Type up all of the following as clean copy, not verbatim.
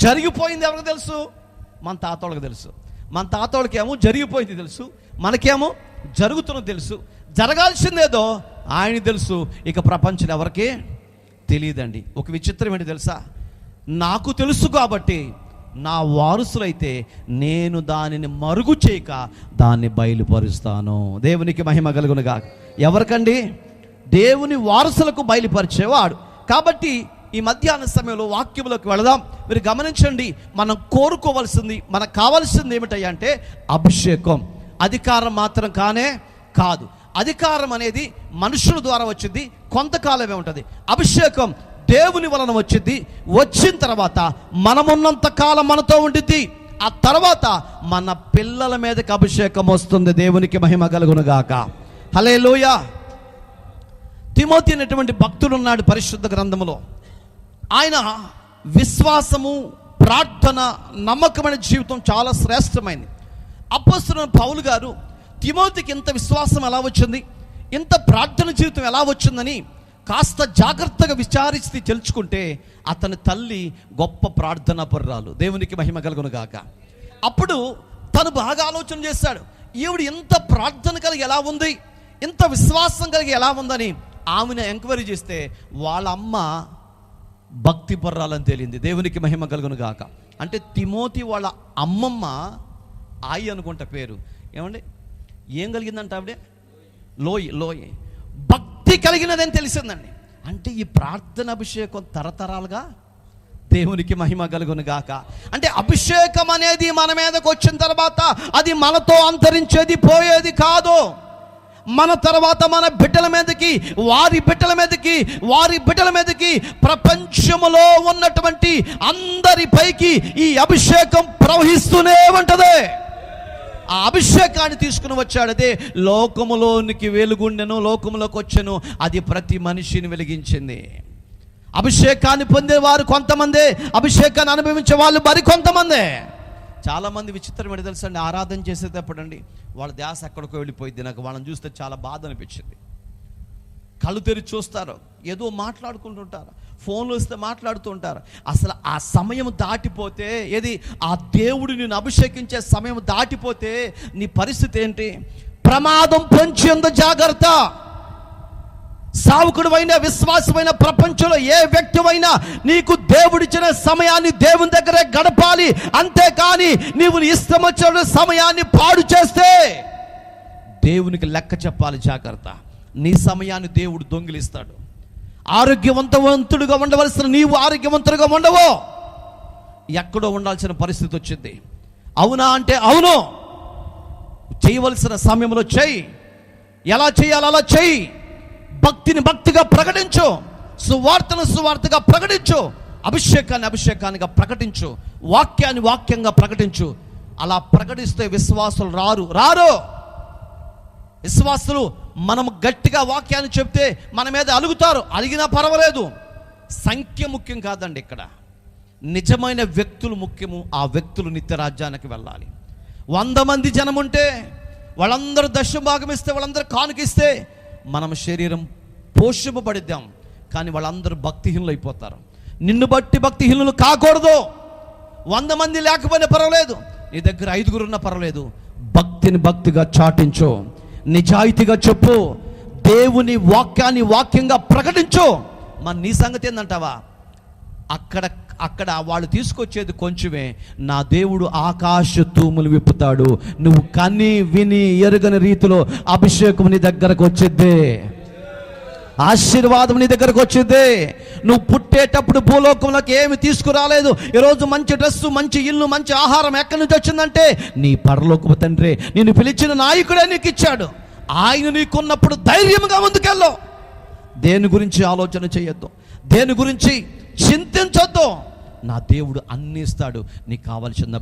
జరిగిపోయింది ఎవరికి తెలుసు? మన తాతోళ్ళకి తెలుసు. మన తాతోళ్ళకేమో జరిగిపోయింది తెలుసు, మనకేమో జరుగుతున్నది తెలుసు. జరగాల్సిందేదో ఆయన తెలుసు. ఇక ప్రపంచం ఎవరికి తెలియదండి. ఒక విచిత్రం ఏంటి తెలుసా? నాకు తెలుసు కాబట్టి నా వారసులైతే నేను దానిని మరుగు చేయక దాన్ని బయలుపరుస్తాను. దేవునికి మహిమ కలుగునుగా. ఎవరికండి? దేవుని వారసులకు బయలుపరిచేవాడు. కాబట్టి ఈ మధ్యాహ్న సమయంలో వాక్యములకు వెళదాం. మీరు గమనించండి, మనం కోరుకోవాల్సింది, మనకు కావాల్సింది ఏమిటయ్యా అంటే అభిషేకం. అధికారం మాత్రం కానే కాదు. అధికారం అనేది మనుషుల ద్వారా వచ్చింది, కొంతకాలమే ఉంటుంది. అభిషేకం దేవుని వలన వచ్చింది. వచ్చిన తర్వాత మనమున్నంత కాలం మనతో ఉండిద్ది. ఆ తర్వాత మన పిల్లల మీదకి అభిషేకం వస్తుంది. దేవునికి మహిమ కలుగునుగాక. హల్లెలూయా. తిమోతి అనేటువంటి భక్తుడు ఉన్నాడు పరిశుద్ధ గ్రంథములో. ఆయన విశ్వాసము, ప్రార్థన, నమ్మకమైన జీవితం చాలా శ్రేష్టమైనది. అపోస్తలుడైన పౌలు గారు తిమోతికి ఇంత విశ్వాసం ఎలా వచ్చింది, ఇంత ప్రార్థన జీవితం ఎలా వచ్చిందని కాస్త జాగ్రత్తగా విచారించి తెలుసుకుంటే అతని తల్లి గొప్ప ప్రార్థనా పరురాలు. దేవునికి మహిమ కలుగునుగాక. అప్పుడు తను బాగా ఆలోచన చేశాడు, ఈవిడ ఇంత ప్రార్థన కలిగి ఎలా ఉంది, ఇంత విశ్వాసం కలిగి ఎలా ఉందని ఆమెను ఎంక్వైరీ చేస్తే వాళ్ళ అమ్మ భక్తి పర్రాలని తేలింది. దేవునికి మహిమ కలుగునుగాక. అంటే తిమోతి వాళ్ళ అమ్మమ్మ ఆయి అనుకుంటా పేరు. ఏమండి, ఏం కలిగిందంట ఆవిడే? లోయి. భక్తి కలిగినదని తెలిసిందండి. అంటే ఈ ప్రార్థన అభిషేకం తరతరాలుగా దేవునికి మహిమ కలుగునుగాక. అంటే అభిషేకం అనేది మన మీదకి వచ్చిన తర్వాత అది మనతో అంతరించేది, పోయేది కాదు. మన తర్వాత మన బిడ్డల మీదకి, వారి బిడ్డల మీదకి ప్రపంచములో ఉన్నటువంటి అందరిపైకి ఈ అభిషేకం ప్రవహిస్తూనే ఉంటది. ఆ అభిషేకాన్ని తీసుకుని వచ్చాడు. అదే లోకములోనికి వెలుగుండెను, లోకములోకి వచ్చెను. అది ప్రతి మనిషిని వెలిగించింది. అభిషేకాన్ని పొందేవారు కొంతమందే, అభిషేకాన్ని అనుభవించే వాళ్ళు మరి కొంతమందే. చాలామంది విచిత్రం ఏంటి తెలుసా అండి? ఆరాధన చేసేటప్పుడు అండి వాళ్ళ ధ్యాస ఎక్కడికో వెళ్ళిపోయింది. నాకు వాళ్ళని చూస్తే చాలా బాధ అనిపించింది. కళ్ళు తెరిచి చూస్తారు, ఏదో మాట్లాడుకుంటుంటారు, ఫోన్లు వస్తే మాట్లాడుతూ ఉంటారు. అసలు ఆ సమయం దాటిపోతే, ఏది ఆ దేవుడు నిన్ను అభిషేకించే సమయం దాటిపోతే నీ పరిస్థితి ఏంటి? ప్రమాదం పొంచి ఉంది, జాగ్రత్త. సావుకుడువైన, విశ్వాసమైన ప్రపంచంలో ఏ వ్యక్తివైనా నీకు దేవుడిచ్చిన సమయాన్ని దేవుని దగ్గరే గడపాలి. అంతేకాని నీవు ఇష్టం వచ్చిన సమయాన్ని పాడు చేస్తే దేవునికి లెక్క చెప్పాలి. జాగ్రత్త. నీ సమయాన్ని దేవుడు దొంగిలిస్తాడు. ఆరోగ్యవంతుడుగా ఉండవలసిన నీవు ఆరోగ్యవంతుడుగా ఉండవు, ఎక్కడో ఉండాల్సిన పరిస్థితి వచ్చింది. అవునా అంటే అవును. చేయవలసిన సమయంలో చెయ్యి. ఎలా చేయాలి అలా చెయ్యి. భక్తిని భక్తిగా ప్రకటించు, సువార్తను సువార్తగా ప్రకటించు, అభిషేకాన్ని అభిషేకానిగా ప్రకటించు, వాక్యాన్ని వాక్యంగా ప్రకటించు. అలా ప్రకటిస్తే విశ్వాసులు రారు. విశ్వాసులు మనం గట్టిగా వాక్యాన్ని చెప్తే మన మీద అలుగుతారు. అలిగినా పర్వాలేదు. సంఖ్య ముఖ్యం కాదండి. ఇక్కడ నిజమైన వ్యక్తులు ముఖ్యము. ఆ వ్యక్తులు నిత్యరాజ్యానికి వెళ్ళాలి. 100 మంది జనం ఉంటే వాళ్ళందరూ దశభాగం ఇస్తే, వాళ్ళందరూ కానుకిస్తే మనం శరీరం పోషింపబడిద్దాం. కానీ వాళ్ళందరూ భక్తిహీనులు అయిపోతారు. నిన్ను బట్టి భక్తిహీనులు కాకూడదు. 100 మంది లేకపోయినా పర్వాలేదు, నీ దగ్గర 5గురు ఉన్నా పర్వాలేదు. భక్తిని భక్తిగా చాటించు, నిజాయితీగా చెప్పు, దేవుని వాక్యాన్ని వాక్యంగా ప్రకటించు. మరి నీ సంగతి ఏందంటావా? అక్కడ వాళ్ళు తీసుకొచ్చేది కొంచెమే. నా దేవుడు ఆకాశ తూములు విప్పుతాడు. నువ్వు కని విని ఎరుగని రీతిలో అభిషేకం నీ దగ్గరకు వచ్చిద్దే, ఆశీర్వాదం నీ దగ్గరకు వచ్చిద్దే. నువ్వు పుట్టేటప్పుడు భూలోకంలోకి ఏమి తీసుకురాలేదు. ఈరోజు మంచి డ్రెస్సు, మంచి ఇల్లు, మంచి ఆహారం ఎక్కడి నుంచి వచ్చిందంటే నీ పరలోకపు తండ్రి నిన్ను పిలిచిన నాయకుడే నీకు ఇచ్చాడు. ఆయన నీకున్నప్పుడు ధైర్యంగా ముందుకెళ్ళు. దేని గురించి ఆలోచన చేయొద్దు, దేని గురించి చింతించొద్దు. నా దేవుడు అన్ని ఇస్తాడు. నీకు కావలసిన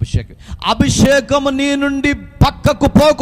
అభిషేకం నీ నుండి పక్కకు పోకు.